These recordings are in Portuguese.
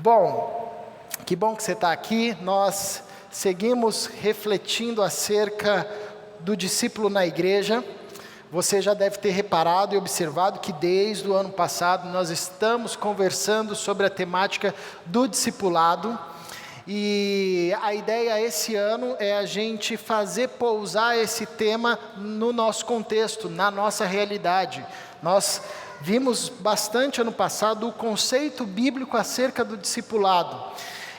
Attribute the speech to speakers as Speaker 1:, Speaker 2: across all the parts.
Speaker 1: Que bom que você está aqui. Nós seguimos refletindo acerca do discípulo na igreja. Você já deve ter reparado e observado que desde o ano passado nós estamos conversando sobre a temática do discipulado. E a ideia esse ano é a gente fazer pousar esse tema no nosso contexto, na nossa realidade. Nós vimos bastante ano passado o conceito bíblico acerca do discipulado.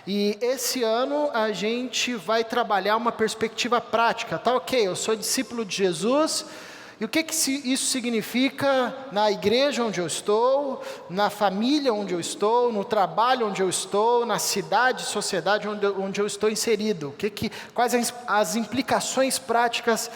Speaker 1: E esse ano a gente vai trabalhar uma perspectiva prática. Tá ok, eu sou discípulo de Jesus. E o que isso significa na igreja onde eu estou, na família onde eu estou, no trabalho onde eu estou, na cidade, sociedade onde eu estou inserido? Quais as implicações práticas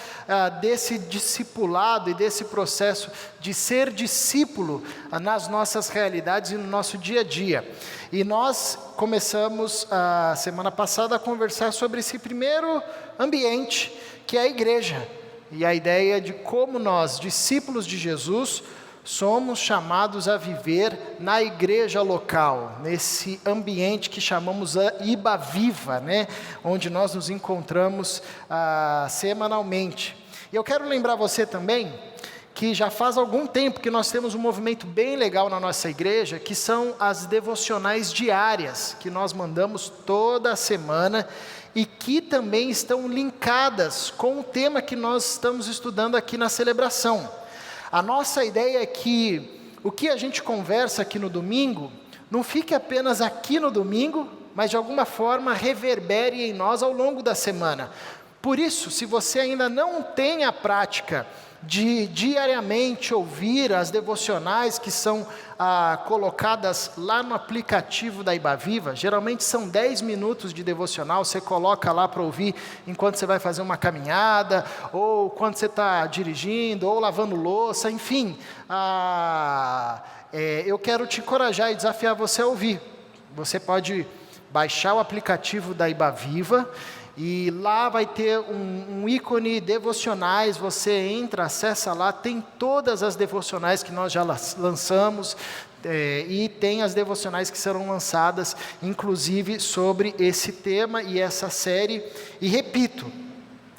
Speaker 1: desse discipulado e desse processo de ser discípulo nas nossas realidades e no nosso dia a dia? E nós começamos a semana passada a conversar sobre esse primeiro ambiente, que é a igreja. E a ideia de como nós, discípulos de Jesus, somos chamados a viver na igreja local, nesse ambiente que chamamos Iba Viva, né? Onde nós nos encontramos semanalmente. E eu quero lembrar você também que já faz algum tempo que nós temos um movimento bem legal na nossa igreja, que são as devocionais diárias, que nós mandamos toda semana, e que também estão linkadas com o tema que nós estamos estudando aqui na celebração. A nossa ideia é que o que a gente conversa aqui no domingo, não fique apenas aqui no domingo, mas de alguma forma reverbere em nós ao longo da semana. Por isso, se você ainda não tem a prática de diariamente ouvir as devocionais que são colocadas lá no aplicativo da Iba Viva, geralmente são 10 minutos de devocional, você coloca lá para ouvir enquanto você vai fazer uma caminhada, ou quando você está dirigindo, ou lavando louça, enfim. Eu quero te encorajar e desafiar você a ouvir. Você pode baixar o aplicativo da Iba Viva, e lá vai ter um ícone devocionais, você entra, acessa lá, tem todas as devocionais que nós já lançamos, e tem as devocionais que serão lançadas, inclusive sobre esse tema e essa série. E repito,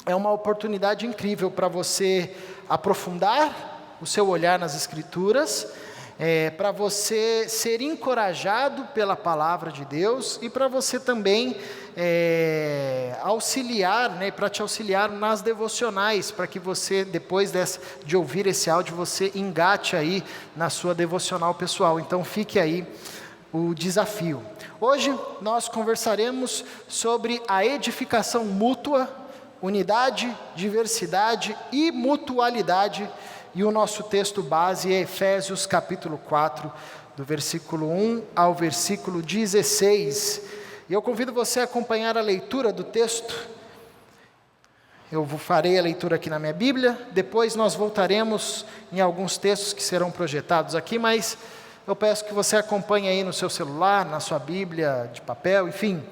Speaker 1: é uma oportunidade incrível para você aprofundar o seu olhar nas Escrituras, para você ser encorajado pela palavra de Deus e para você também auxiliar, para te auxiliar nas devocionais, para que você, depois de ouvir esse áudio, você engate aí na sua devocional pessoal. Então fique aí o desafio. Hoje nós conversaremos sobre a edificação mútua, unidade, diversidade e mutualidade. E o nosso texto base é Efésios capítulo 4, do versículo 1 ao versículo 16. E eu convido você a acompanhar a leitura do texto. Eu farei a leitura aqui na minha Bíblia, depois nós voltaremos em alguns textos que serão projetados aqui, mas eu peço que você acompanhe aí no seu celular, na sua Bíblia de papel, enfim,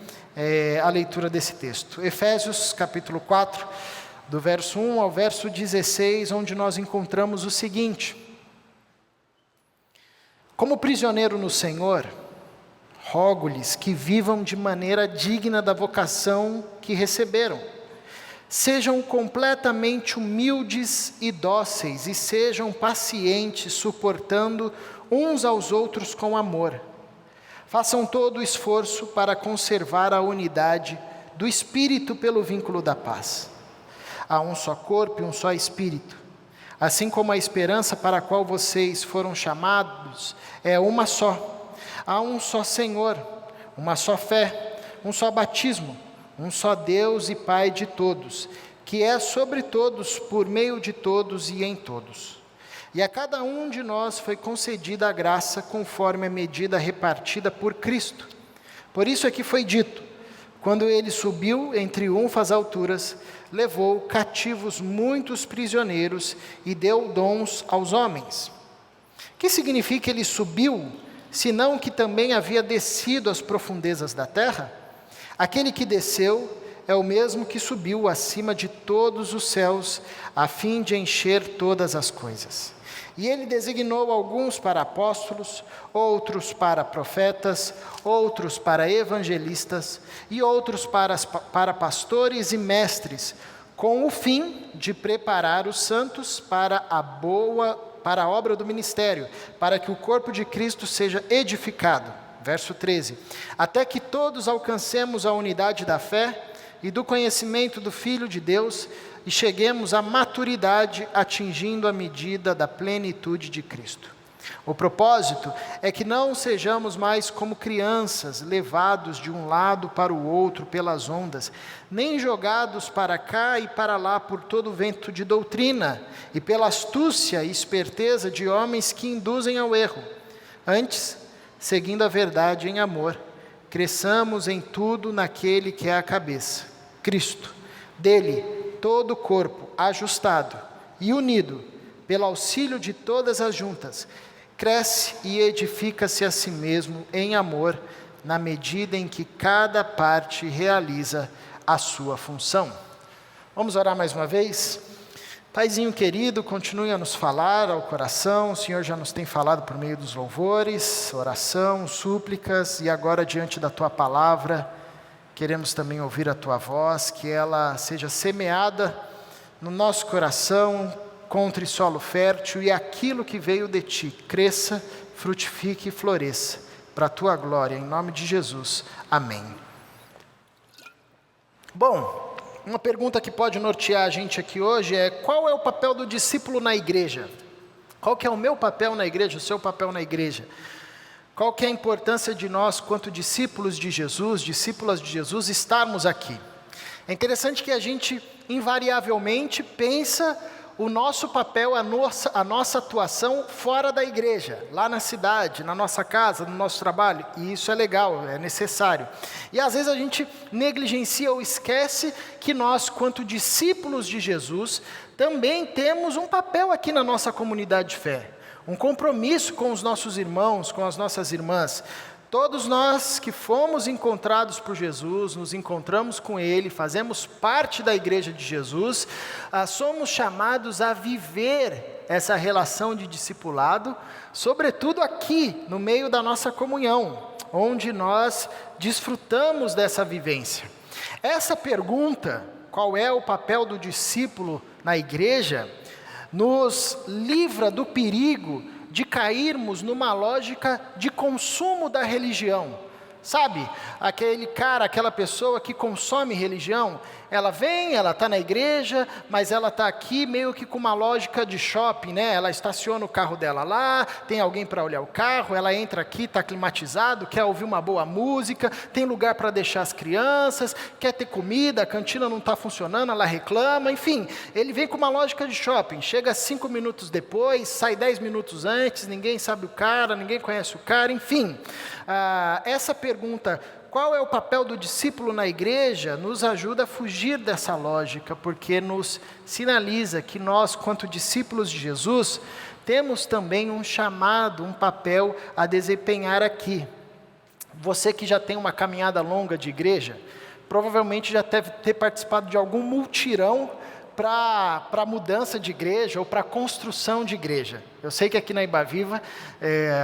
Speaker 1: a leitura desse texto. Efésios capítulo 4, do verso 1 ao verso 16, onde nós encontramos o seguinte: Como prisioneiro no Senhor, rogo-lhes que vivam de maneira digna da vocação que receberam. Sejam completamente humildes e dóceis, e sejam pacientes, suportando uns aos outros com amor. Façam todo o esforço para conservar a unidade do Espírito pelo vínculo da paz. Há um só corpo e um só Espírito. Assim como a esperança para a qual vocês foram chamados é uma só. Há um só Senhor, uma só fé, um só batismo, um só Deus e Pai de todos, que é sobre todos, por meio de todos e em todos. E a cada um de nós foi concedida a graça conforme a medida repartida por Cristo. Por isso é que foi dito: quando ele subiu em triunfo às alturas, levou cativos muitos prisioneiros e deu dons aos homens. O que significa ele subiu, senão que também havia descido às profundezas da terra? Aquele que desceu é o mesmo que subiu acima de todos os céus, a fim de encher todas as coisas. E ele designou alguns para apóstolos, outros para profetas, outros para evangelistas e outros para pastores e mestres, com o fim de preparar os santos para a obra do ministério, para que o corpo de Cristo seja edificado. Verso 13. Até que todos alcancemos a unidade da fé e do conhecimento do Filho de Deus e cheguemos à maturidade, atingindo a medida da plenitude de Cristo. O propósito é que não sejamos mais como crianças, levados de um lado para o outro pelas ondas, nem jogados para cá e para lá por todo vento de doutrina e pela astúcia e esperteza de homens que induzem ao erro. Antes, seguindo a verdade em amor, cresçamos em tudo naquele que é a cabeça, Cristo. Dele, todo o corpo, ajustado e unido, pelo auxílio de todas as juntas, cresce e edifica-se a si mesmo em amor, na medida em que cada parte realiza a sua função. Vamos orar mais uma vez? Paizinho querido, continue a nos falar ao coração. O Senhor já nos tem falado por meio dos louvores, oração, súplicas, e agora diante da Tua palavra, queremos também ouvir a Tua voz, que ela seja semeada no nosso coração, encontre solo fértil e aquilo que veio de Ti cresça, frutifique e floresça, para a Tua glória, em nome de Jesus. Amém. Bom, uma pergunta que pode nortear a gente aqui hoje é: qual é o papel do discípulo na igreja? Qual que é o meu papel na igreja, o seu papel na igreja? Qual que é a importância de nós, quanto discípulos de Jesus, discípulas de Jesus, estarmos aqui? É interessante que a gente invariavelmente pensa o nosso papel, a nossa atuação fora da igreja, lá na cidade, na nossa casa, no nosso trabalho, e isso é legal, é necessário. E às vezes a gente negligencia ou esquece que nós, quanto discípulos de Jesus, também temos um papel aqui na nossa comunidade de fé, um compromisso com os nossos irmãos, com as nossas irmãs. Todos nós que fomos encontrados por Jesus, nos encontramos com Ele, fazemos parte da igreja de Jesus, somos chamados a viver essa relação de discipulado, sobretudo aqui, no meio da nossa comunhão, onde nós desfrutamos dessa vivência. Essa pergunta, qual é o papel do discípulo na igreja, nos livra do perigo de cairmos numa lógica de consumo da religião. Sabe, aquele cara, aquela pessoa que consome religião, ela vem, ela está na igreja, mas ela está aqui meio que com uma lógica de shopping, né? Ela estaciona o carro dela lá, tem alguém para olhar o carro, ela entra aqui, está climatizado, quer ouvir uma boa música, tem lugar para deixar as crianças, quer ter comida, a cantina não está funcionando, ela reclama, enfim, ele vem com uma lógica de shopping, chega 5 minutos depois, sai 10 minutos antes, ninguém sabe o cara, ninguém conhece o cara, enfim. Essa pergunta, qual é o papel do discípulo na igreja, nos ajuda a fugir dessa lógica, porque nos sinaliza que nós, quanto discípulos de Jesus, temos também um chamado, um papel a desempenhar aqui. Você que já tem uma caminhada longa de igreja, provavelmente já deve ter participado de algum mutirão para mudança de igreja ou para construção de igreja. Eu sei que aqui na Ibaviva,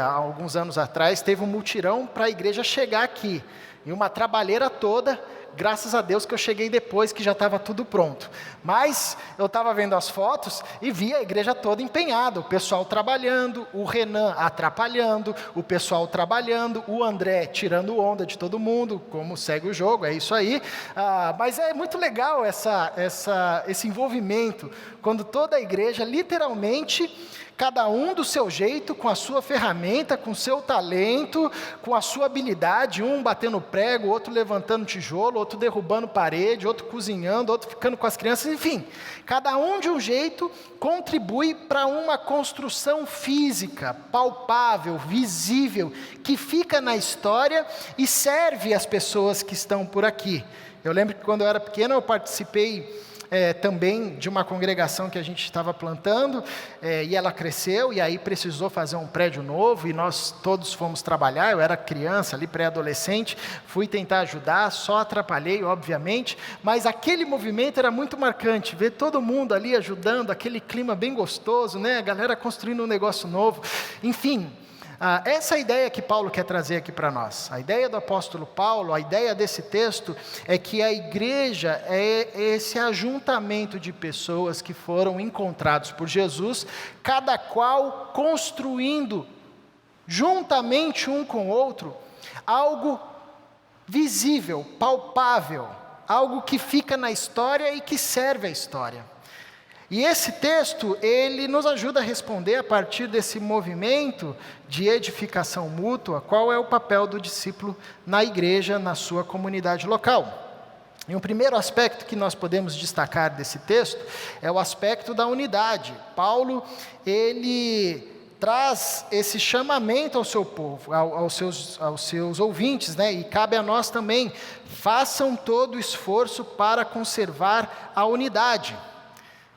Speaker 1: há alguns anos atrás, teve um mutirão para a igreja chegar aqui, e uma trabalheira toda, graças a Deus que eu cheguei depois, que já estava tudo pronto. Mas eu estava vendo as fotos e vi a igreja toda empenhada, o pessoal trabalhando, o Renan atrapalhando, o pessoal trabalhando, o André tirando onda de todo mundo, como segue o jogo, é isso aí. Mas é muito legal esse envolvimento, quando toda a igreja, literalmente, cada um do seu jeito, com a sua ferramenta, com o seu talento, com a sua habilidade, um batendo prego, outro levantando tijolo, outro derrubando parede, outro cozinhando, outro ficando com as crianças, enfim, cada um de um jeito contribui para uma construção física, palpável, visível, que fica na história e serve às pessoas que estão por aqui. Eu lembro que quando eu era pequeno eu participei também de uma congregação que a gente estava plantando, e ela cresceu, e aí precisou fazer um prédio novo, e nós todos fomos trabalhar. Eu era criança ali, pré-adolescente, fui tentar ajudar, só atrapalhei, obviamente, mas aquele movimento era muito marcante, ver todo mundo ali ajudando, aquele clima bem gostoso, né? A galera construindo um negócio novo, enfim. Essa ideia que Paulo quer trazer aqui para nós, a ideia do apóstolo Paulo, a ideia desse texto é que a igreja é esse ajuntamento de pessoas que foram encontrados por Jesus, cada qual construindo juntamente um com o outro algo visível, palpável, algo que fica na história e que serve à história. E esse texto, ele nos ajuda a responder a partir desse movimento de edificação mútua, qual é o papel do discípulo na igreja, na sua comunidade local. E um primeiro aspecto que nós podemos destacar desse texto é o aspecto da unidade. Paulo, ele traz esse chamamento ao seu povo, aos seus ouvintes, né? E cabe a nós também, façam todo o esforço para conservar a unidade.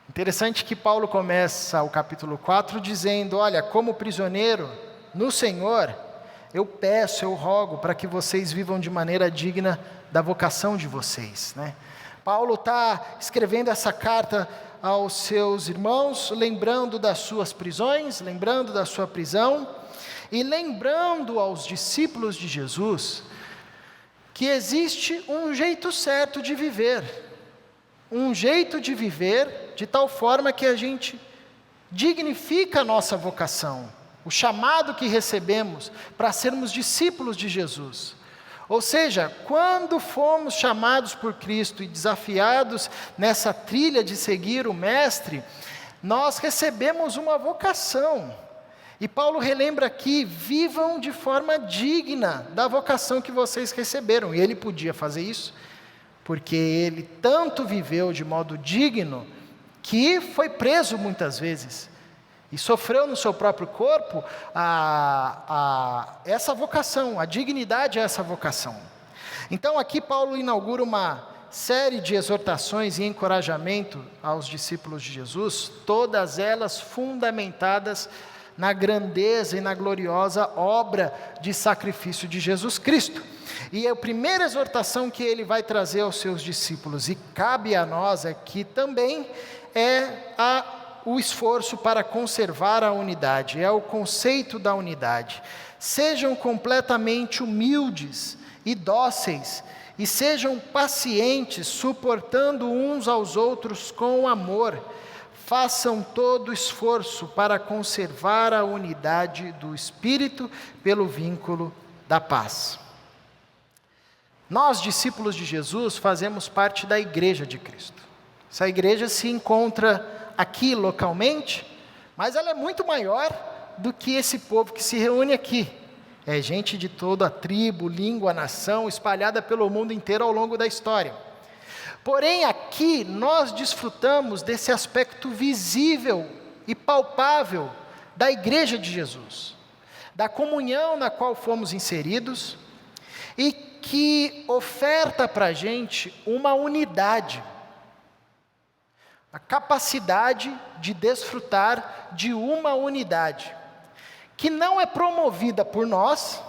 Speaker 1: Interessante que Paulo começa o capítulo 4 dizendo, olha, como prisioneiro no Senhor, eu peço, eu rogo para que vocês vivam de maneira digna da vocação de vocês, né? Paulo está escrevendo essa carta aos seus irmãos, lembrando das suas prisões, lembrando da sua prisão, e lembrando aos discípulos de Jesus, que existe um jeito certo de viver, um jeito de viver de tal forma que a gente dignifica a nossa vocação, o chamado que recebemos para sermos discípulos de Jesus. Ou seja, quando fomos chamados por Cristo e desafiados nessa trilha de seguir o Mestre, nós recebemos uma vocação. E Paulo relembra aqui, vivam de forma digna da vocação que vocês receberam. E ele podia fazer isso, porque ele tanto viveu de modo digno, que foi preso muitas vezes, e sofreu no seu próprio corpo essa vocação, a dignidade a essa vocação. Então aqui Paulo inaugura uma série de exortações e encorajamento aos discípulos de Jesus, todas elas fundamentadas na grandeza e na gloriosa obra de sacrifício de Jesus Cristo. E a primeira exortação que ele vai trazer aos seus discípulos, e cabe a nós aqui também, é o esforço para conservar a unidade, é o conceito da unidade. Sejam completamente humildes e dóceis, e sejam pacientes, suportando uns aos outros com amor. Façam todo o esforço para conservar a unidade do Espírito pelo vínculo da paz. Nós, discípulos de Jesus, fazemos parte da igreja de Cristo. Essa igreja se encontra aqui localmente, mas ela é muito maior do que esse povo que se reúne aqui. É gente de toda a tribo, língua, nação, espalhada pelo mundo inteiro ao longo da história. Porém, aqui nós desfrutamos desse aspecto visível e palpável da igreja de Jesus, da comunhão na qual fomos inseridos e que oferta para a gente uma unidade, a capacidade de desfrutar de uma unidade, que não é promovida por nós,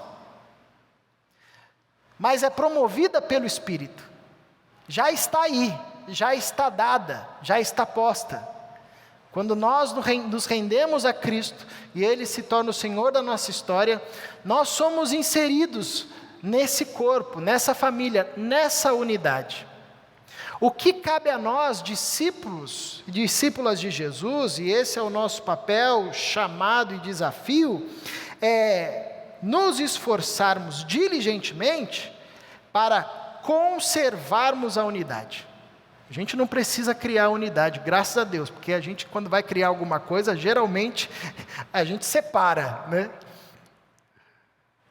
Speaker 1: mas é promovida pelo Espírito. Já está aí, já está dada, já está posta. Quando nós nos rendemos a Cristo e Ele se torna o Senhor da nossa história, nós somos inseridos nesse corpo, nessa família, nessa unidade. O que cabe a nós, discípulos e discípulas de Jesus, e esse é o nosso papel, chamado e desafio, é nos esforçarmos diligentemente para conservarmos a unidade. A gente não precisa criar unidade, graças a Deus, porque a gente, quando vai criar alguma coisa, geralmente a gente separa, né?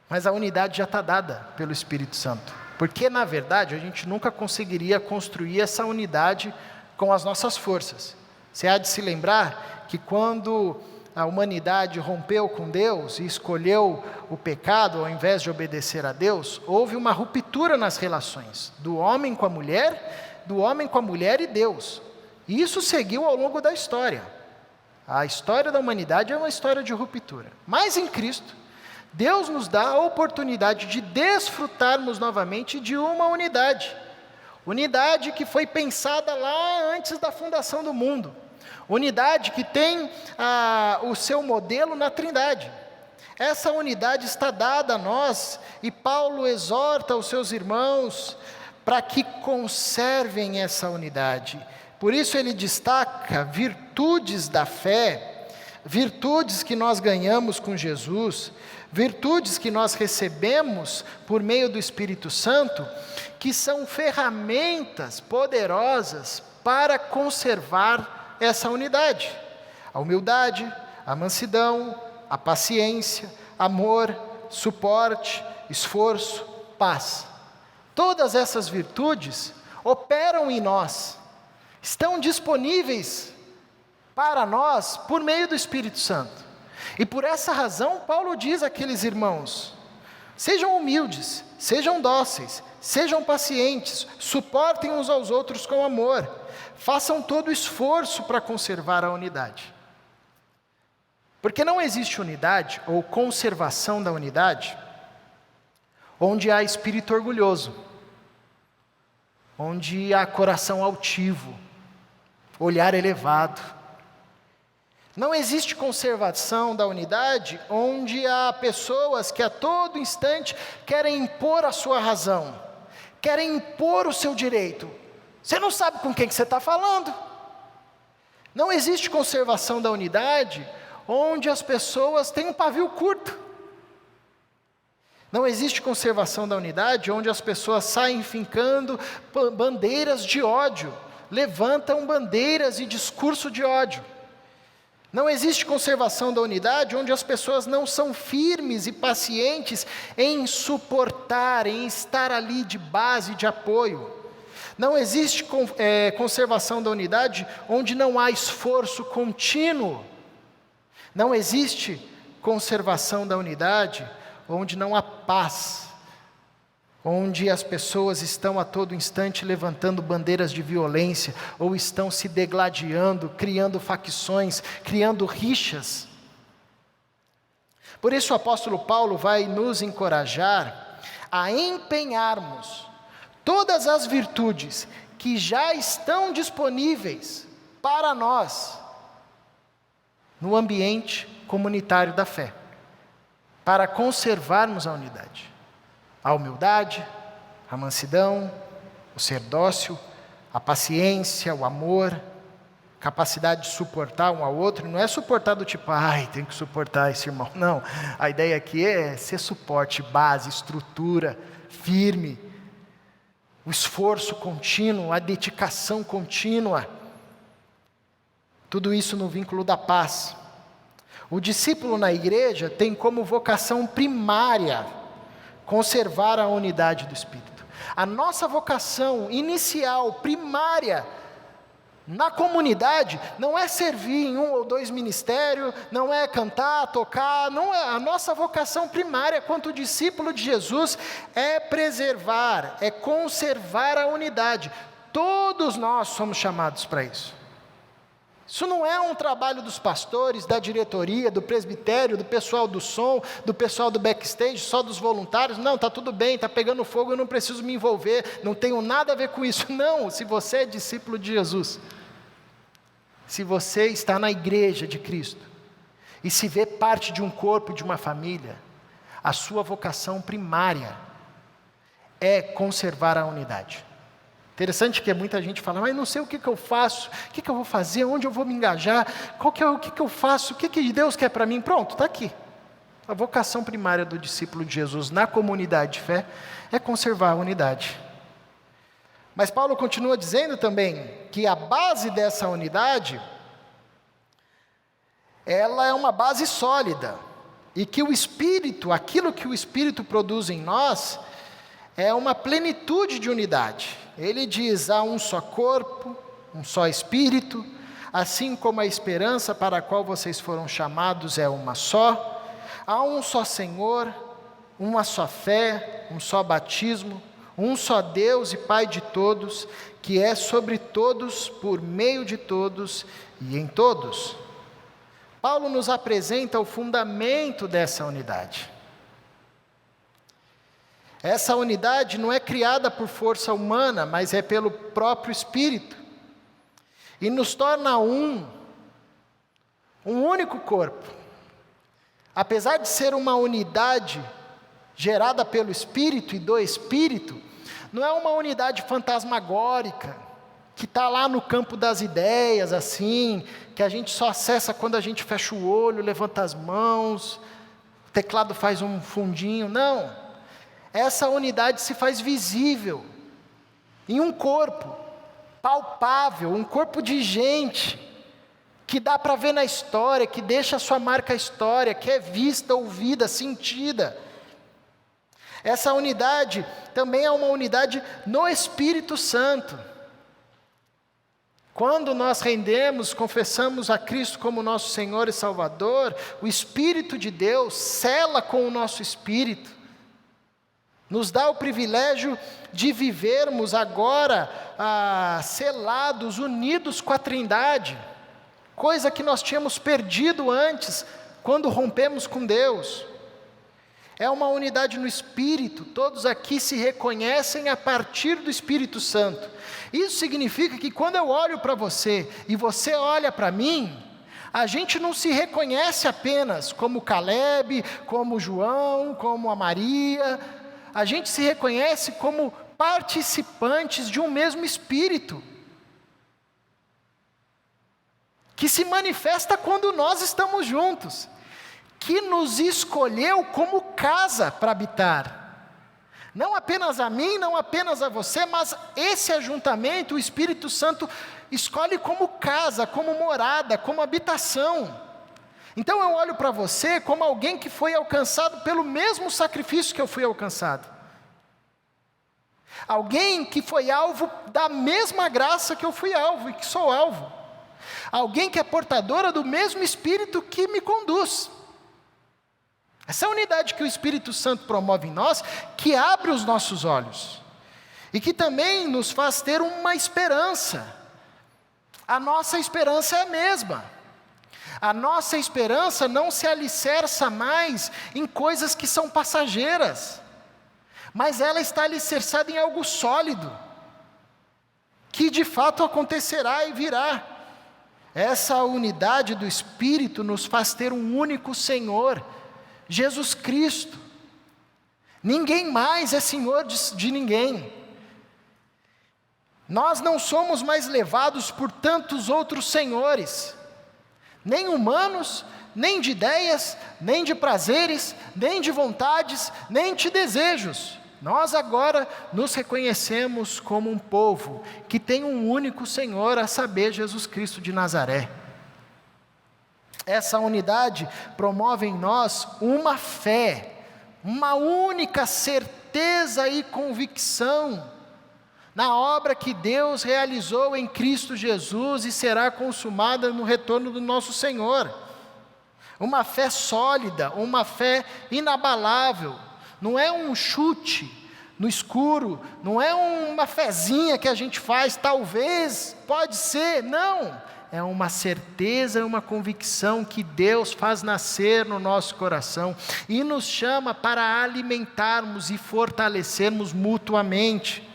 Speaker 1: Mas a unidade já está dada pelo Espírito Santo, porque na verdade a gente nunca conseguiria construir essa unidade com as nossas forças. Você há de se lembrar que quando a humanidade rompeu com Deus e escolheu o pecado ao invés de obedecer a Deus, houve uma ruptura nas relações do homem com a mulher e Deus. E isso seguiu ao longo da história. A história da humanidade é uma história de ruptura. Mas em Cristo, Deus nos dá a oportunidade de desfrutarmos novamente de uma unidade. Unidade que foi pensada lá antes da fundação do mundo. Unidade que tem o seu modelo na Trindade. Essa unidade está dada a nós e Paulo exorta os seus irmãos para que conservem essa unidade. Por isso ele destaca virtudes da fé, virtudes que nós ganhamos com Jesus, virtudes que nós recebemos por meio do Espírito Santo, que são ferramentas poderosas para conservar essa unidade. A humildade, a mansidão, a paciência, amor, suporte, esforço, paz. Todas essas virtudes operam em nós, estão disponíveis para nós por meio do Espírito Santo. E por essa razão, Paulo diz àqueles irmãos: sejam humildes, sejam dóceis, sejam pacientes, suportem uns aos outros com amor, façam todo o esforço para conservar a unidade. Porque não existe unidade ou conservação da unidade onde há espírito orgulhoso, onde há coração altivo, olhar elevado. Não existe conservação da unidade onde há pessoas que a todo instante querem impor a sua razão, querem impor o seu direito. Você não sabe com quem que você está falando. Não existe conservação da unidade onde as pessoas têm um pavio curto. Não existe conservação da unidade onde as pessoas saem fincando bandeiras de ódio, levantam bandeiras e discurso de ódio. Não existe conservação da unidade onde as pessoas não são firmes e pacientes em suportar, em estar ali de base, de apoio. Não existe conservação da unidade onde não há esforço contínuo. Não existe conservação da unidade onde não há paz, onde as pessoas estão a todo instante levantando bandeiras de violência, ou estão se degladiando, criando facções, criando rixas. Por isso o apóstolo Paulo vai nos encorajar a empenharmos todas as virtudes que já estão disponíveis para nós no ambiente comunitário da fé, para conservarmos a unidade, a humildade, a mansidão, o ser dócil, a paciência, o amor, capacidade de suportar um ao outro. Não é suportar do tipo, tem que suportar esse irmão. Não, a ideia aqui é ser suporte, base, estrutura, firme, o esforço contínuo, a dedicação contínua. Tudo isso no vínculo da paz. O discípulo na igreja tem como vocação primária conservar a unidade do Espírito. A nossa vocação inicial, primária, na comunidade, não é servir em um ou dois ministérios, não é cantar, tocar, não é. A nossa vocação primária, quanto discípulo de Jesus, é preservar, é conservar a unidade. Todos nós somos chamados para isso. Isso não é um trabalho dos pastores, da diretoria, do presbitério, do pessoal do som, do pessoal do backstage, só dos voluntários. Não, está tudo bem, está pegando fogo, eu não preciso me envolver, não tenho nada a ver com isso. Não, se você é discípulo de Jesus, se você está na igreja de Cristo, e se vê parte de um corpo, de uma família, a sua vocação primária é conservar a unidade. Interessante que muita gente fala, mas não sei o que eu faço, o que eu vou fazer, onde eu vou me engajar, o que eu faço, o que Deus quer para mim. Pronto, está aqui. A vocação primária do discípulo de Jesus na comunidade de fé é conservar a unidade. Mas Paulo continua dizendo também que a base dessa unidade, ela é uma base sólida, e que o Espírito, aquilo que o Espírito produz em nós, é uma plenitude de unidade. Ele diz, há um só corpo, um só Espírito, assim como a esperança para a qual vocês foram chamados é uma só, há um só Senhor, uma só fé, um só batismo, Um só Deus e Pai de todos, que é sobre todos, por meio de todos e em todos. Paulo nos apresenta o fundamento dessa unidade. Essa unidade não é criada por força humana, mas é pelo próprio Espírito. E nos torna um único corpo. Apesar de ser uma unidade gerada pelo Espírito e do Espírito, não é uma unidade fantasmagórica, que está lá no campo das ideias, assim, que a gente só acessa quando a gente fecha o olho, levanta as mãos, o teclado faz um fundinho. Não. Essa unidade se faz visível em um corpo palpável, um corpo de gente, que dá para ver na história, que deixa a sua marca à história, que é vista, ouvida, sentida. Essa unidade também é uma unidade no Espírito Santo. Quando nós rendemos, confessamos a Cristo como nosso Senhor e Salvador, o Espírito de Deus sela com o nosso espírito, nos dá o privilégio de vivermos agora selados, unidos com a Trindade, coisa que nós tínhamos perdido antes, quando rompemos com Deus. É uma unidade no Espírito, todos aqui se reconhecem a partir do Espírito Santo. Isso significa que quando eu olho para você e você olha para mim, a gente não se reconhece apenas como Caleb, como João, como a Maria. A gente se reconhece como participantes de um mesmo Espírito, que se manifesta quando nós estamos juntos, que nos escolheu como casa para habitar. Não apenas a mim, não apenas a você, mas esse ajuntamento, o Espírito Santo escolhe como casa, como morada, como habitação. Então eu olho para você como alguém que foi alcançado pelo mesmo sacrifício que eu fui alcançado. Alguém que foi alvo da mesma graça que eu fui alvo e que sou alvo. Alguém que é portadora do mesmo Espírito que me conduz. Essa é a unidade que o Espírito Santo promove em nós, que abre os nossos olhos. E que também nos faz ter uma esperança. A nossa esperança é a mesma. A nossa esperança não se alicerça mais em coisas que são passageiras, mas ela está alicerçada em algo sólido, que de fato acontecerá e virá. Essa unidade do Espírito nos faz ter um único Senhor, Jesus Cristo. Ninguém mais é Senhor de ninguém. Nós não somos mais levados por tantos outros senhores, nem humanos, nem de ideias, nem de prazeres, nem de vontades, nem de desejos. Nós agora nos reconhecemos como um povo que tem um único Senhor, a saber, Jesus Cristo de Nazaré. Essa unidade promove em nós uma fé, uma única certeza e convicção na obra que Deus realizou em Cristo Jesus e será consumada no retorno do nosso Senhor. Uma fé sólida, uma fé inabalável, não é um chute no escuro, não é uma fezinha que a gente faz, talvez, pode ser, não. É uma certeza, uma convicção que Deus faz nascer no nosso coração e nos chama para alimentarmos e fortalecermos mutuamente.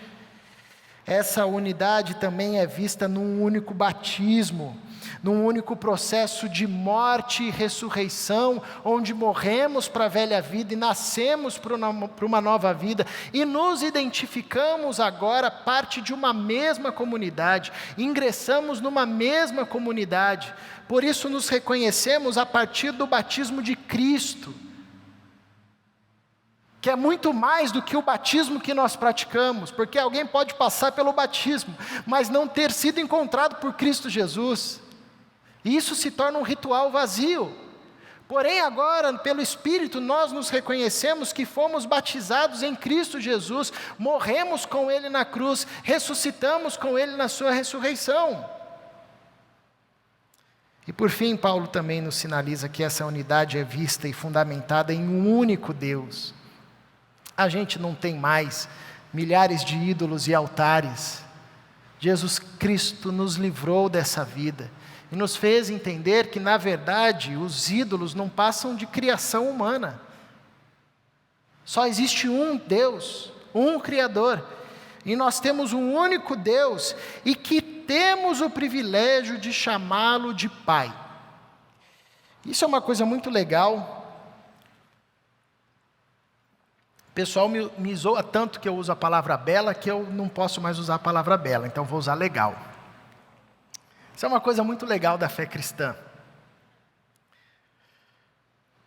Speaker 1: Essa unidade também é vista num único batismo, num único processo de morte e ressurreição, onde morremos para a velha vida e nascemos para uma nova vida, e nos identificamos agora parte de uma mesma comunidade, ingressamos numa mesma comunidade, por isso nos reconhecemos a partir do batismo de Cristo, que é muito mais do que o batismo que nós praticamos, porque alguém pode passar pelo batismo, mas não ter sido encontrado por Cristo Jesus, e isso se torna um ritual vazio. Porém agora, pelo Espírito, nós nos reconhecemos que fomos batizados em Cristo Jesus, morremos com Ele na cruz, ressuscitamos com Ele na sua ressurreição. E por fim, Paulo também nos sinaliza que essa unidade é vista e fundamentada em um único Deus. A gente não tem mais milhares de ídolos e altares. Jesus Cristo nos livrou dessa vida e nos fez entender que, na verdade, os ídolos não passam de criação humana. Só existe um Deus, um Criador, e nós temos um único Deus e que temos o privilégio de chamá-lo de Pai. Isso é uma coisa muito legal. O pessoal me zoa tanto que eu uso a palavra bela que eu não posso mais usar a palavra bela, então vou usar legal. Isso é uma coisa muito legal da fé cristã.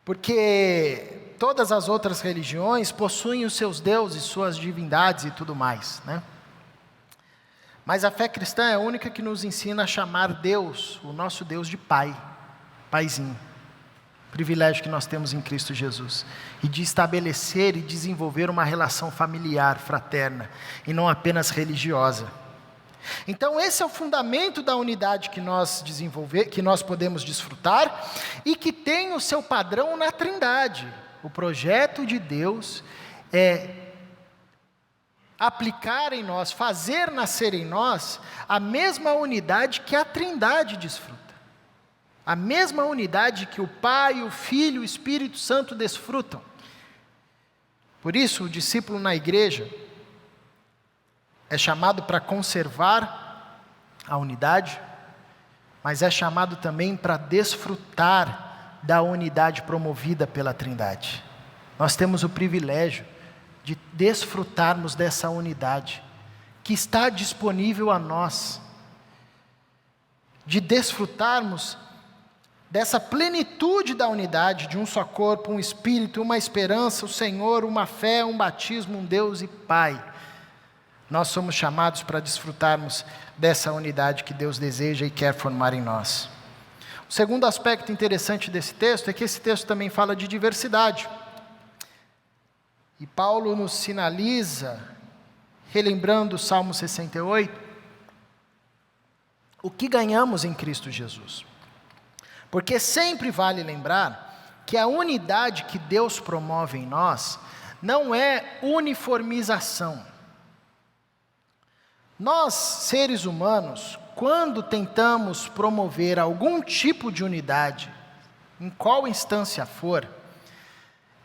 Speaker 1: Porque todas as outras religiões possuem os seus deuses, suas divindades e tudo mais, né? Mas a fé cristã é a única que nos ensina a chamar Deus, o nosso Deus, de Pai, Paizinho. Privilégio que nós temos em Cristo Jesus, e de estabelecer e desenvolver uma relação familiar, fraterna, e não apenas religiosa. Então esse é o fundamento da unidade que nós podemos desfrutar, e que tem o seu padrão na Trindade. O projeto de Deus é aplicar em nós, fazer nascer em nós, a mesma unidade que a Trindade desfruta. A mesma unidade que o Pai, o Filho e o Espírito Santo desfrutam. Por isso, o discípulo na igreja é chamado para conservar a unidade, mas é chamado também para desfrutar da unidade promovida pela Trindade. Nós temos o privilégio de desfrutarmos dessa unidade que está disponível a nós, de desfrutarmos dessa plenitude da unidade, de um só corpo, um Espírito, uma esperança, o Senhor, uma fé, um batismo, um Deus e Pai. Nós somos chamados para desfrutarmos dessa unidade que Deus deseja e quer formar em nós. O segundo aspecto interessante desse texto é que esse texto também fala de diversidade. E Paulo nos sinaliza, relembrando o Salmo 68, o que ganhamos em Cristo Jesus. Porque sempre vale lembrar que a unidade que Deus promove em nós não é uniformização. Nós, seres humanos, quando tentamos promover algum tipo de unidade, em qual instância for,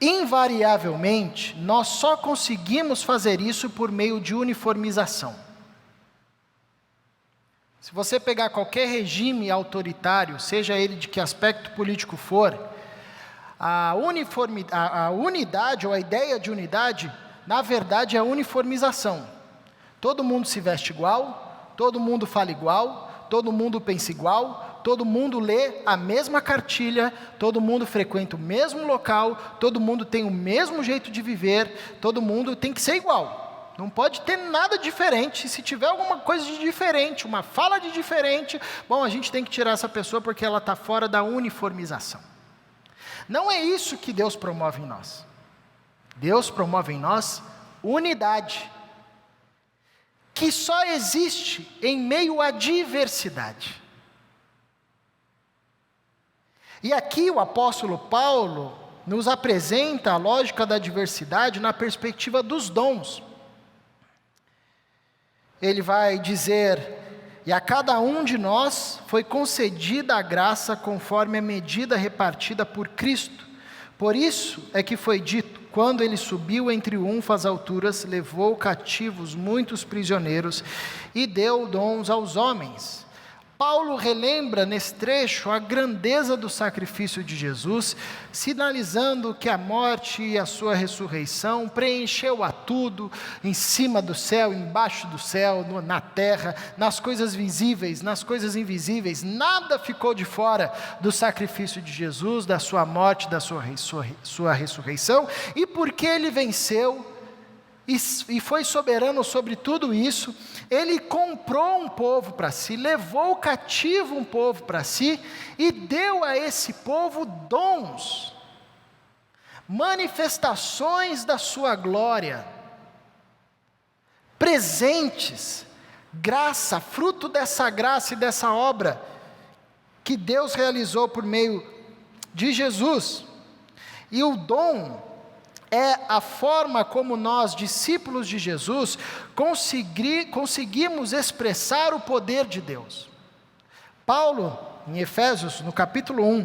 Speaker 1: invariavelmente, nós só conseguimos fazer isso por meio de uniformização. Se você pegar qualquer regime autoritário, seja ele de que aspecto político for, a unidade ou a ideia de unidade, na verdade é a uniformização. Todo mundo se veste igual, todo mundo fala igual, todo mundo pensa igual, todo mundo lê a mesma cartilha, todo mundo frequenta o mesmo local, todo mundo tem o mesmo jeito de viver, todo mundo tem que ser igual. Não pode ter nada diferente. Se tiver alguma coisa de diferente, uma fala de diferente, bom, a gente tem que tirar essa pessoa porque ela está fora da uniformização. Não é isso que Deus promove em nós. Deus promove em nós unidade, que só existe em meio à diversidade. E aqui o apóstolo Paulo nos apresenta a lógica da diversidade na perspectiva dos dons. Ele vai dizer: e a cada um de nós foi concedida a graça conforme a medida repartida por Cristo. Por isso é que foi dito: quando ele subiu em triunfo às alturas, levou cativos muitos prisioneiros e deu dons aos homens. Paulo relembra nesse trecho a grandeza do sacrifício de Jesus, sinalizando que a morte e a sua ressurreição preencheu a tudo, em cima do céu, embaixo do céu, na terra, nas coisas visíveis, nas coisas invisíveis. Nada ficou de fora do sacrifício de Jesus, da sua morte, da sua ressurreição, e porque ele venceu e foi soberano sobre tudo isso, ele comprou um povo para si, levou cativo um povo para si, e deu a esse povo dons, manifestações da sua glória, presentes, graça, fruto dessa graça e dessa obra, que Deus realizou por meio de Jesus. E o dom é a forma como nós, discípulos de Jesus, conseguimos expressar o poder de Deus. Paulo, em Efésios, no capítulo 1,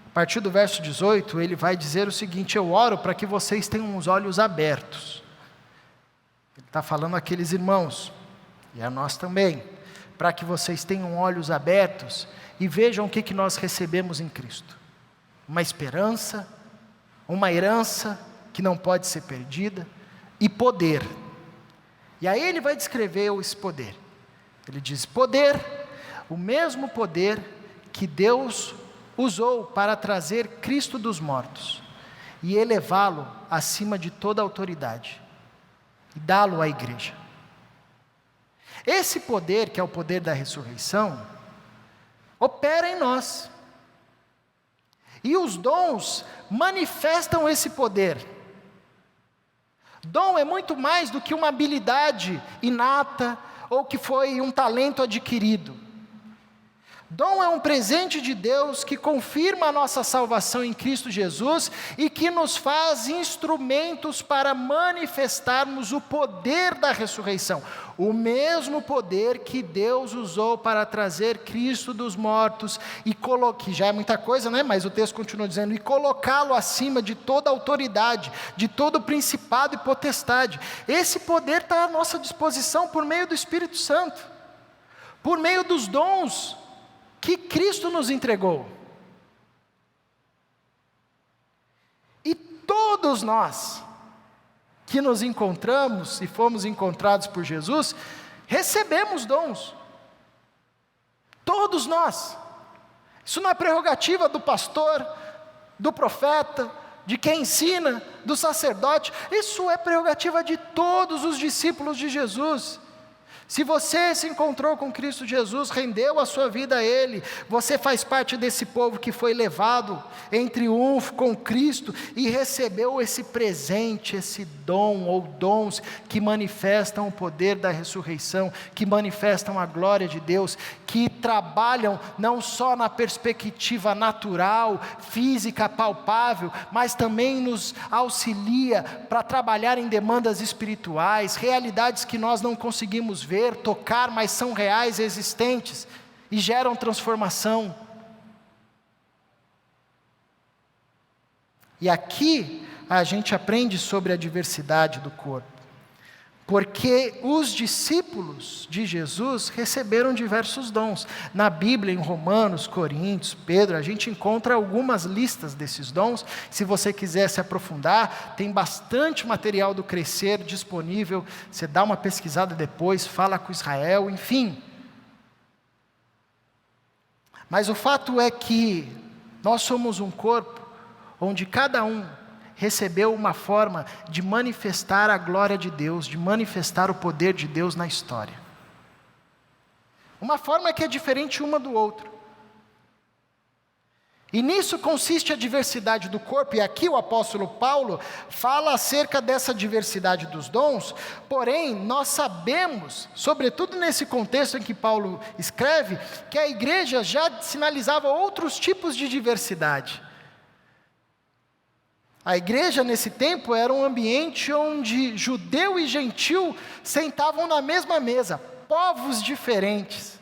Speaker 1: a partir do verso 18, ele vai dizer o seguinte: eu oro para que vocês tenham os olhos abertos. Ele está falando àqueles irmãos, e a nós também, para que vocês tenham olhos abertos e vejam o que nós recebemos em Cristo. Uma esperança, uma herança que não pode ser perdida, e poder. E aí ele vai descrever esse poder. Ele diz: poder, o mesmo poder que Deus usou para trazer Cristo dos mortos e elevá-lo acima de toda autoridade e dá-lo à igreja. Esse poder, que é o poder da ressurreição, opera em nós. E os dons manifestam esse poder. Dom é muito mais do que uma habilidade inata ou que foi um talento adquirido. Dom é um presente de Deus que confirma a nossa salvação em Cristo Jesus e que nos faz instrumentos para manifestarmos o poder da ressurreição. O mesmo poder que Deus usou para trazer Cristo dos mortos e que já é muita coisa, né? Mas o texto continua dizendo, e colocá-lo acima de toda autoridade, de todo principado e potestade. Esse poder está à nossa disposição por meio do Espírito Santo, por meio dos dons que Cristo nos entregou. E todos nós que nos encontramos e fomos encontrados por Jesus, recebemos dons. Todos nós. Isso não é prerrogativa do pastor, do profeta, de quem ensina, do sacerdote. Isso é prerrogativa de todos os discípulos de Jesus. Se você se encontrou com Cristo Jesus, rendeu a sua vida a Ele, você faz parte desse povo que foi levado em triunfo com Cristo e recebeu esse presente, esse dom ou dons que manifestam o poder da ressurreição, que manifestam a glória de Deus, que trabalham não só na perspectiva natural, física, palpável, mas também nos auxilia para trabalhar em demandas espirituais, realidades que nós não conseguimos ver, tocar, mas são reais, existentes e geram transformação. E aqui a gente aprende sobre a diversidade do corpo, porque os discípulos de Jesus receberam diversos dons. Na Bíblia, em Romanos, Coríntios, Pedro, a gente encontra algumas listas desses dons. Se você quiser se aprofundar, tem bastante material do Crescer disponível. Você dá uma pesquisada depois, fala com Israel, enfim. Mas o fato é que nós somos um corpo onde cada um recebeu uma forma de manifestar a glória de Deus, de manifestar o poder de Deus na história. Uma forma que é diferente uma do outro. E nisso consiste a diversidade do corpo, e aqui o apóstolo Paulo fala acerca dessa diversidade dos dons, porém nós sabemos, sobretudo nesse contexto em que Paulo escreve, que a igreja já sinalizava outros tipos de diversidade. A igreja nesse tempo era um ambiente onde judeu e gentil sentavam na mesma mesa, povos diferentes,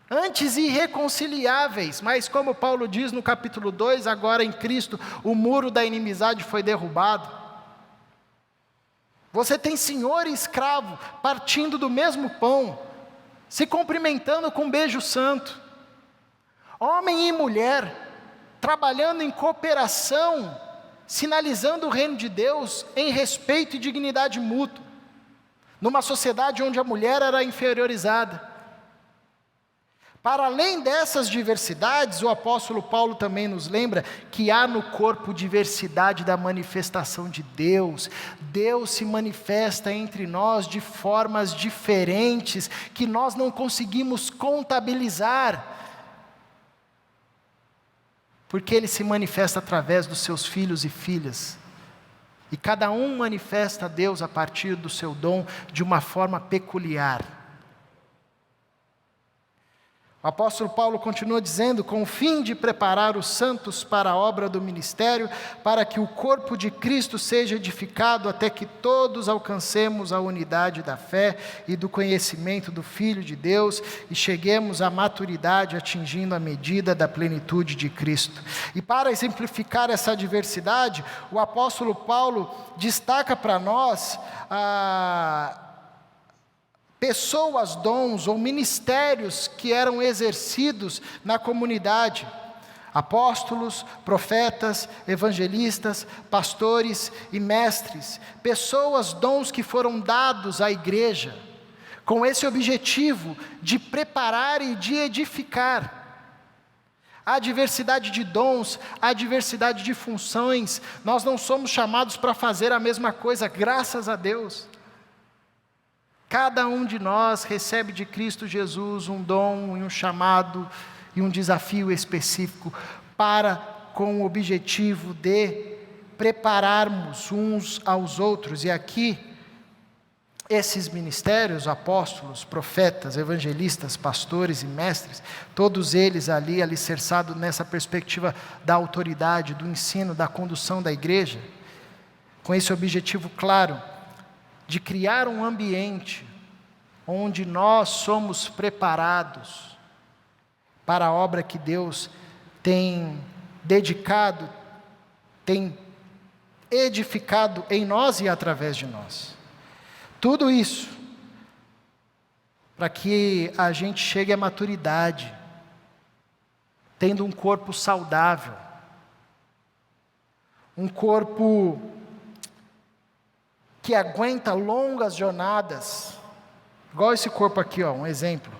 Speaker 1: antes irreconciliáveis, mas como Paulo diz no capítulo 2, agora em Cristo, o muro da inimizade foi derrubado. Você tem senhor e escravo partindo do mesmo pão, se cumprimentando com um beijo santo, homem e mulher trabalhando em cooperação, sinalizando o reino de Deus em respeito e dignidade mútua, numa sociedade onde a mulher era inferiorizada. Para além dessas diversidades, o apóstolo Paulo também nos lembra que há no corpo diversidade da manifestação de Deus. Deus se manifesta entre nós de formas diferentes, que nós não conseguimos contabilizar, porque Ele se manifesta através dos seus filhos e filhas, e cada um manifesta a Deus a partir do seu dom de uma forma peculiar. O apóstolo Paulo continua dizendo: com o fim de preparar os santos para a obra do ministério, para que o corpo de Cristo seja edificado até que todos alcancemos a unidade da fé e do conhecimento do Filho de Deus e cheguemos à maturidade, atingindo a medida da plenitude de Cristo. E para exemplificar essa diversidade, o apóstolo Paulo destaca para nós pessoas, dons ou ministérios que eram exercidos na comunidade: apóstolos, profetas, evangelistas, pastores e mestres. Pessoas, dons que foram dados à igreja com esse objetivo de preparar e de edificar. Há diversidade de dons, há diversidade de funções. Nós não somos chamados para fazer a mesma coisa, graças a Deus. Cada um de nós recebe de Cristo Jesus um dom e um chamado e um desafio específico com o objetivo de prepararmos uns aos outros. E aqui, esses ministérios, apóstolos, profetas, evangelistas, pastores e mestres, todos eles ali alicerçados nessa perspectiva da autoridade, do ensino, da condução da igreja, com esse objetivo claro de criar um ambiente onde nós somos preparados para a obra que Deus tem dedicado, tem edificado em nós e através de nós. Tudo isso para que a gente chegue à maturidade, tendo um corpo saudável, um corpo que aguenta longas jornadas, igual esse corpo aqui, um exemplo.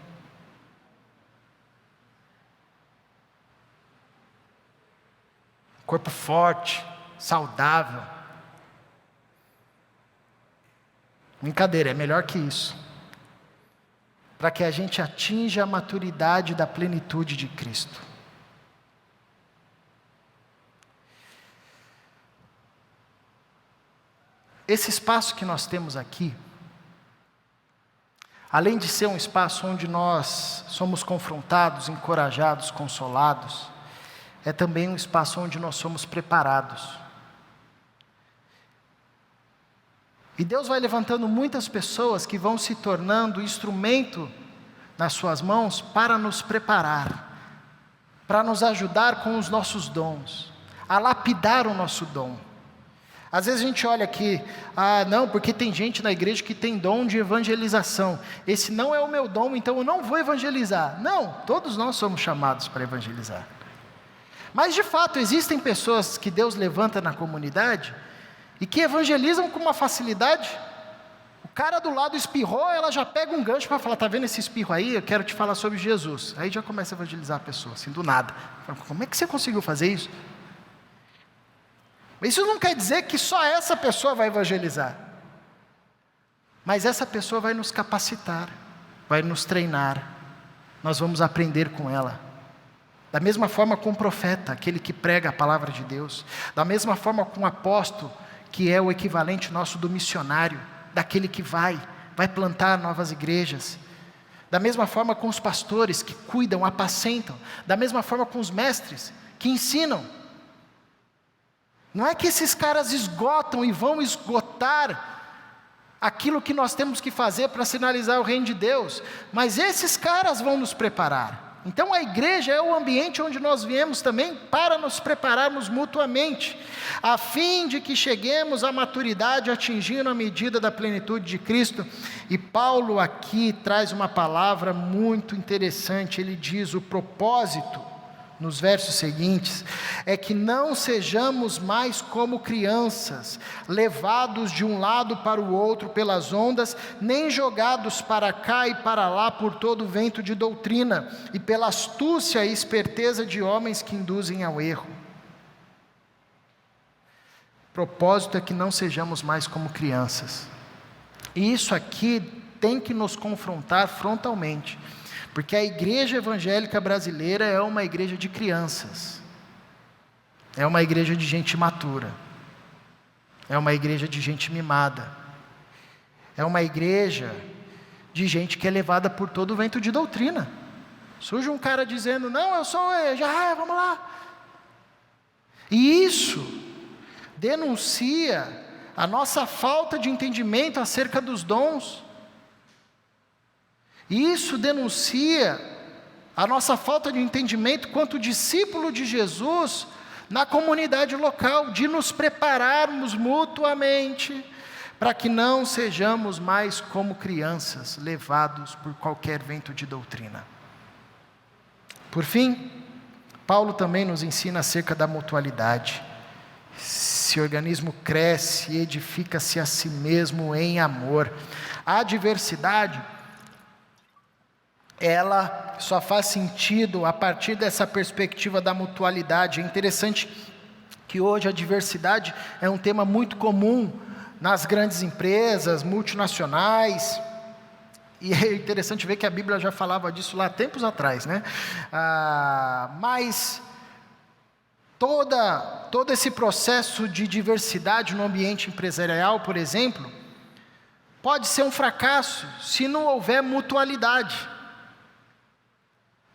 Speaker 1: Corpo forte, saudável. Brincadeira, é melhor que isso. Para que a gente atinja a maturidade da plenitude de Cristo. Esse espaço que nós temos aqui, além de ser um espaço onde nós somos confrontados, encorajados, consolados, é também um espaço onde nós somos preparados. E Deus vai levantando muitas pessoas que vão se tornando instrumento nas suas mãos para nos preparar, para nos ajudar com os nossos dons, a lapidar o nosso dom. Às vezes a gente olha aqui, não, porque tem gente na igreja que tem dom de evangelização. Esse não é o meu dom, então eu não vou evangelizar. Não, todos nós somos chamados para evangelizar. Mas de fato, existem pessoas que Deus levanta na comunidade e que evangelizam com uma facilidade. O cara do lado espirrou, ela já pega um gancho para falar: está vendo esse espirro aí? Eu quero te falar sobre Jesus. Aí já começa a evangelizar a pessoa, assim, do nada. Como é que você conseguiu fazer isso? Isso não quer dizer que só essa pessoa vai evangelizar. Mas essa pessoa vai nos capacitar, vai nos treinar. Nós vamos aprender com ela. Da mesma forma com o profeta, aquele que prega a palavra de Deus. Da mesma forma com o apóstolo, que é o equivalente nosso do missionário, daquele que vai plantar novas igrejas. Da mesma forma com os pastores que cuidam, apacentam. Da mesma forma com os mestres que ensinam. Não é que esses caras esgotam e vão esgotar aquilo que nós temos que fazer para sinalizar o reino de Deus, mas esses caras vão nos preparar. Então a igreja é o ambiente onde nós viemos também para nos prepararmos mutuamente, a fim de que cheguemos à maturidade, atingindo a medida da plenitude de Cristo. E Paulo aqui traz uma palavra muito interessante. Ele diz: o propósito, nos versos seguintes, é que não sejamos mais como crianças, levados de um lado para o outro pelas ondas, nem jogados para cá e para lá por todo o vento de doutrina, e pela astúcia e esperteza de homens que induzem ao erro. O propósito é que não sejamos mais como crianças. E isso aqui tem que nos confrontar frontalmente. Porque a igreja evangélica brasileira é uma igreja de crianças. É uma igreja de gente imatura. É uma igreja de gente mimada. É uma igreja de gente que é levada por todo o vento de doutrina. Surge um cara dizendo, não, eu sou, vamos lá. E isso denuncia a nossa falta de entendimento acerca dos dons. Isso denuncia a nossa falta de entendimento quanto discípulo de Jesus na comunidade local, de nos prepararmos mutuamente para que não sejamos mais como crianças, levados por qualquer vento de doutrina. Por fim, Paulo também nos ensina acerca da mutualidade. Esse organismo cresce e edifica-se a si mesmo em amor. A diversidade, ela só faz sentido a partir dessa perspectiva da mutualidade. É interessante que hoje a diversidade é um tema muito comum nas grandes empresas, multinacionais, e é interessante ver que a Bíblia já falava disso lá tempos atrás, né? Mas todo esse processo de diversidade no ambiente empresarial, por exemplo, pode ser um fracasso se não houver mutualidade,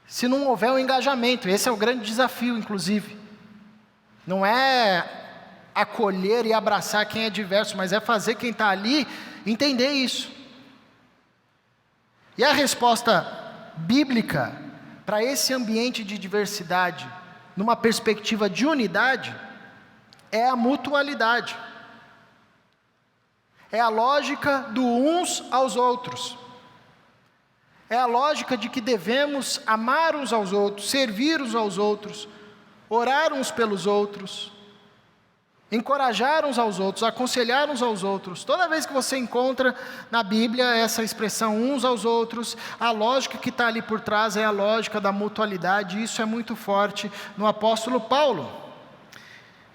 Speaker 1: se não houver um engajamento. Esse é o grande desafio, inclusive. Não é acolher e abraçar quem é diverso, mas é fazer quem está ali entender isso. E a resposta bíblica para esse ambiente de diversidade, numa perspectiva de unidade, é a mutualidade. É a lógica do uns aos outros. É a lógica de que devemos amar uns aos outros, servir uns aos outros, orar uns pelos outros, encorajar uns aos outros, aconselhar uns aos outros. Toda vez que você encontra na Bíblia essa expressão uns aos outros, a lógica que está ali por trás é a lógica da mutualidade, e isso é muito forte no apóstolo Paulo.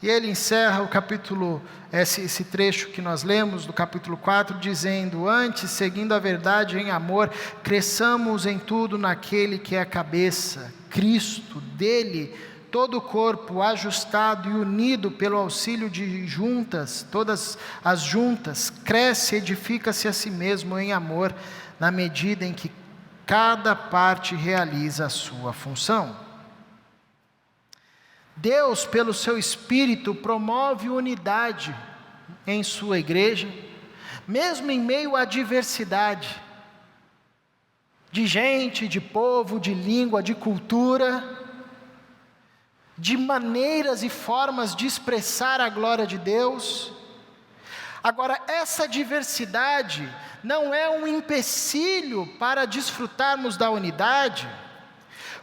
Speaker 1: E ele encerra o capítulo, esse trecho que nós lemos, do capítulo 4, dizendo: antes, seguindo a verdade em amor, cresçamos em tudo naquele que é a cabeça, Cristo. Dele todo o corpo, ajustado e unido pelo auxílio de juntas, todas as juntas, cresce e edifica-se a si mesmo em amor, na medida em que cada parte realiza a sua função. Deus, pelo seu Espírito, promove unidade em sua igreja, mesmo em meio à diversidade de gente, de povo, de língua, de cultura, de maneiras e formas de expressar a glória de Deus. Agora, essa diversidade não é um empecilho para desfrutarmos da unidade,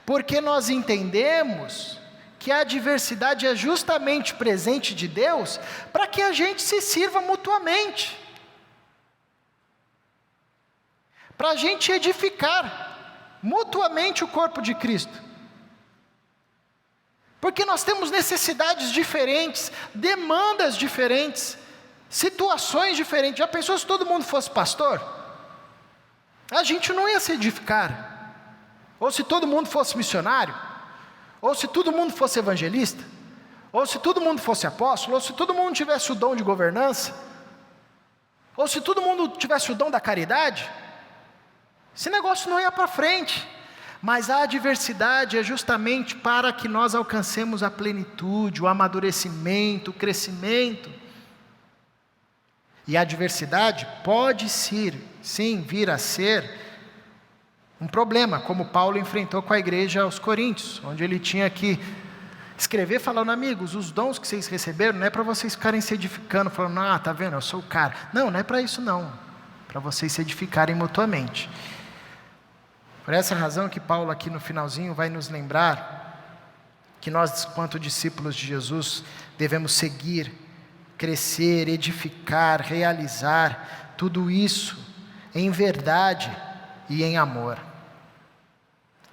Speaker 1: porque nós entendemos que a diversidade é justamente presente de Deus para que a gente se sirva mutuamente, para a gente edificar mutuamente o corpo de Cristo. Porque nós temos necessidades diferentes, demandas diferentes, situações diferentes. Já pensou se todo mundo fosse pastor? A gente não ia se edificar. Ou se todo mundo fosse missionário? Ou se todo mundo fosse evangelista? Ou se todo mundo fosse apóstolo? Ou se todo mundo tivesse o dom de governança? Ou se todo mundo tivesse o dom da caridade? Esse negócio não ia para frente. Mas a diversidade é justamente para que nós alcancemos a plenitude, o amadurecimento, o crescimento. E a diversidade pode sim, vir a ser um problema, como Paulo enfrentou com a igreja aos Coríntios, onde ele tinha que escrever falando: amigos, os dons que vocês receberam não é para vocês ficarem se edificando, falando: tá vendo, eu sou o cara. Não é para isso não, para vocês se edificarem mutuamente. Por essa razão que Paulo aqui no finalzinho vai nos lembrar que nós, quanto discípulos de Jesus, devemos seguir, crescer, edificar, realizar tudo isso em verdade e em amor.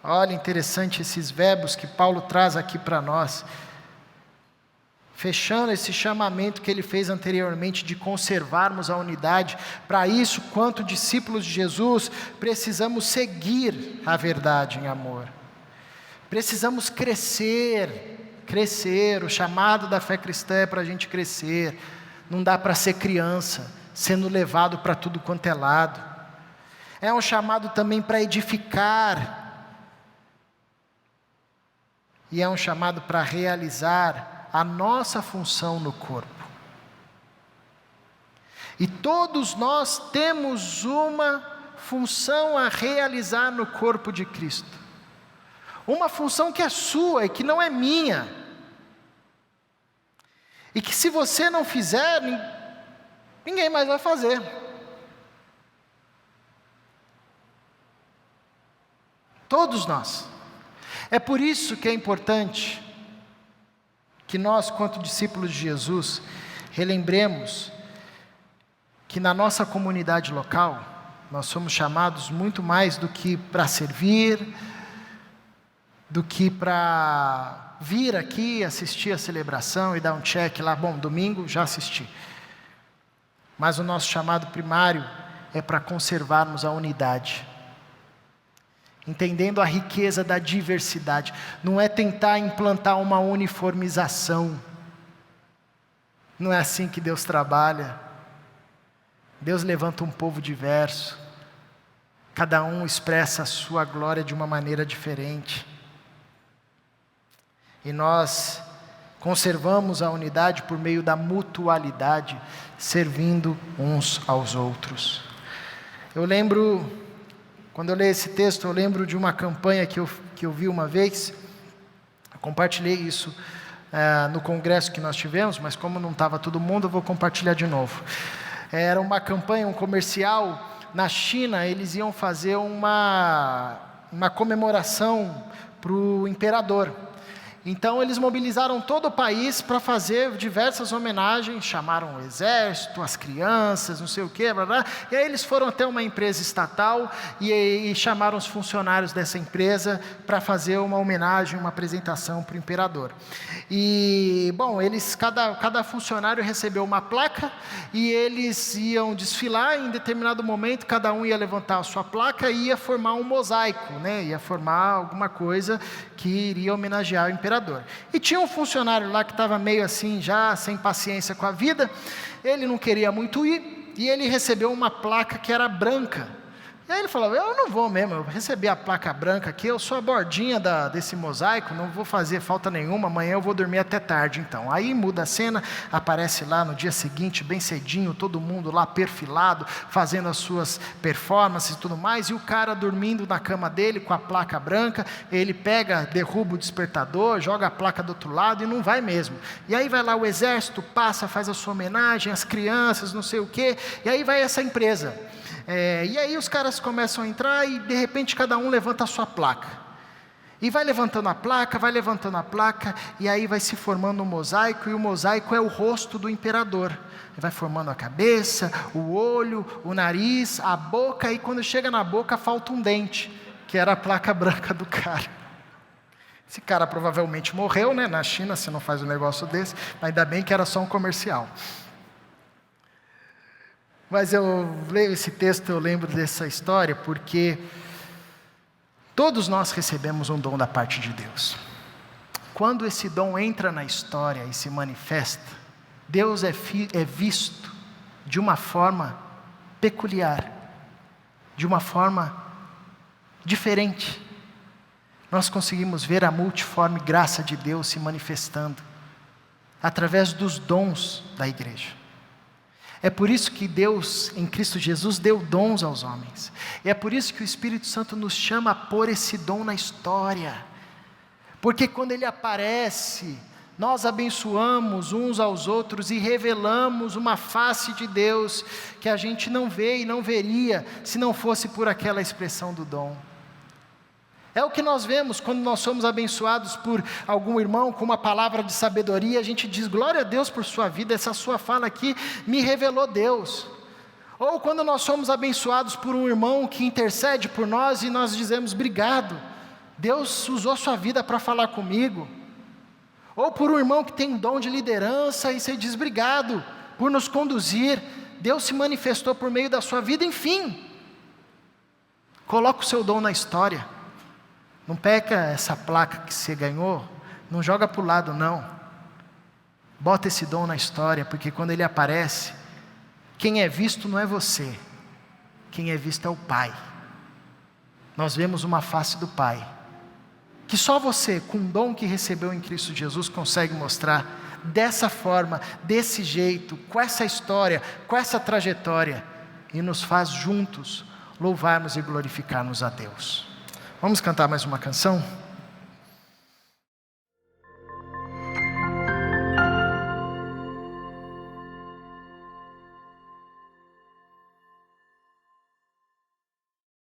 Speaker 1: Olha, interessante esses verbos que Paulo traz aqui para nós, fechando esse chamamento que ele fez anteriormente de conservarmos a unidade. Para isso, quanto discípulos de Jesus, precisamos seguir a verdade em amor. Precisamos crescer. O chamado da fé cristã é para a gente crescer. Não dá para ser criança, sendo levado para tudo quanto é lado. É um chamado também para edificar. e é um chamado para realizar a nossa função no corpo. E todos nós temos uma função a realizar no corpo de Cristo. Uma função que é sua e que não é minha. E que se você não fizer, ninguém mais vai fazer. Todos nós. É por isso que é importante que nós, quanto discípulos de Jesus, relembremos que na nossa comunidade local, nós somos chamados muito mais do que para servir, do que para vir aqui assistir a celebração e dar um check lá, bom, domingo já assisti. Mas o nosso chamado primário é para conservarmos a unidade, entendendo a riqueza da diversidade. Não é tentar implantar uma uniformização. Não é assim que Deus trabalha. Deus levanta um povo diverso. Cada um expressa a sua glória de uma maneira diferente. E nós conservamos a unidade por meio da mutualidade, servindo uns aos outros. Eu lembro, quando eu leio esse texto, eu lembro de uma campanha que eu vi uma vez. Eu compartilhei isso no congresso que nós tivemos, mas como não estava todo mundo, eu vou compartilhar de novo. Era uma campanha, um comercial. Na China, eles iam fazer uma comemoração para o imperador. Então eles mobilizaram todo o país para fazer diversas homenagens, chamaram o exército, as crianças, não sei o quê, blá, blá. E aí eles foram até uma empresa estatal e chamaram os funcionários dessa empresa para fazer uma homenagem, uma apresentação para o imperador. E, bom, cada funcionário recebeu uma placa e eles iam desfilar. Em determinado momento, cada um ia levantar a sua placa e ia formar um mosaico, né? Ia formar alguma coisa que iria homenagear o imperador. E tinha um funcionário lá que estava meio assim, já sem paciência com a vida. Ele não queria muito ir e ele recebeu uma placa que era branca. E aí ele falou, eu não vou mesmo, eu recebi a placa branca aqui, eu sou a bordinha desse mosaico, não vou fazer falta nenhuma, amanhã eu vou dormir até tarde então. Aí muda a cena, aparece lá no dia seguinte, bem cedinho, todo mundo lá perfilado, fazendo as suas performances e tudo mais, e o cara dormindo na cama dele com a placa branca. Ele pega, derruba o despertador, joga a placa do outro lado e não vai mesmo. E aí vai lá o exército, passa, faz a sua homenagem, as crianças, não sei o quê, e aí vai essa empresa. E aí os caras começam a entrar e de repente cada um levanta a sua placa. E vai levantando a placa, e aí vai se formando um mosaico, e o mosaico é o rosto do imperador. Vai formando a cabeça, o olho, o nariz, a boca, e quando chega na boca falta um dente, que era a placa branca do cara. Esse cara provavelmente morreu, né? Na China você não faz um negócio desse, ainda bem que era só um comercial. Mas eu leio esse texto, eu lembro dessa história, porque todos nós recebemos um dom da parte de Deus. Quando esse dom entra na história e se manifesta, Deus é visto de uma forma peculiar, de uma forma diferente. Nós conseguimos ver a multiforme graça de Deus se manifestando através dos dons da igreja. É por isso que Deus, em Cristo Jesus, deu dons aos homens. E é por isso que o Espírito Santo nos chama a pôr esse dom na história. Porque quando ele aparece, nós abençoamos uns aos outros e revelamos uma face de Deus que a gente não vê e não veria se não fosse por aquela expressão do dom. É o que nós vemos quando nós somos abençoados por algum irmão com uma palavra de sabedoria. A gente diz, glória a Deus por sua vida, essa sua fala aqui me revelou Deus. Ou quando nós somos abençoados por um irmão que intercede por nós e nós dizemos, obrigado, Deus usou sua vida para falar comigo. Ou por um irmão que tem um dom de liderança e você diz, obrigado por nos conduzir, Deus se manifestou por meio da sua vida. Enfim, coloca o seu dom na história. Não pega essa placa que você ganhou, não joga para o lado não. Bota esse dom na história, porque quando ele aparece, quem é visto não é você, quem é visto é o Pai. Nós vemos uma face do Pai, que só você, com o dom que recebeu em Cristo Jesus, consegue mostrar dessa forma, desse jeito, com essa história, com essa trajetória, e nos faz juntos louvarmos e glorificarmos a Deus. Vamos cantar mais uma canção?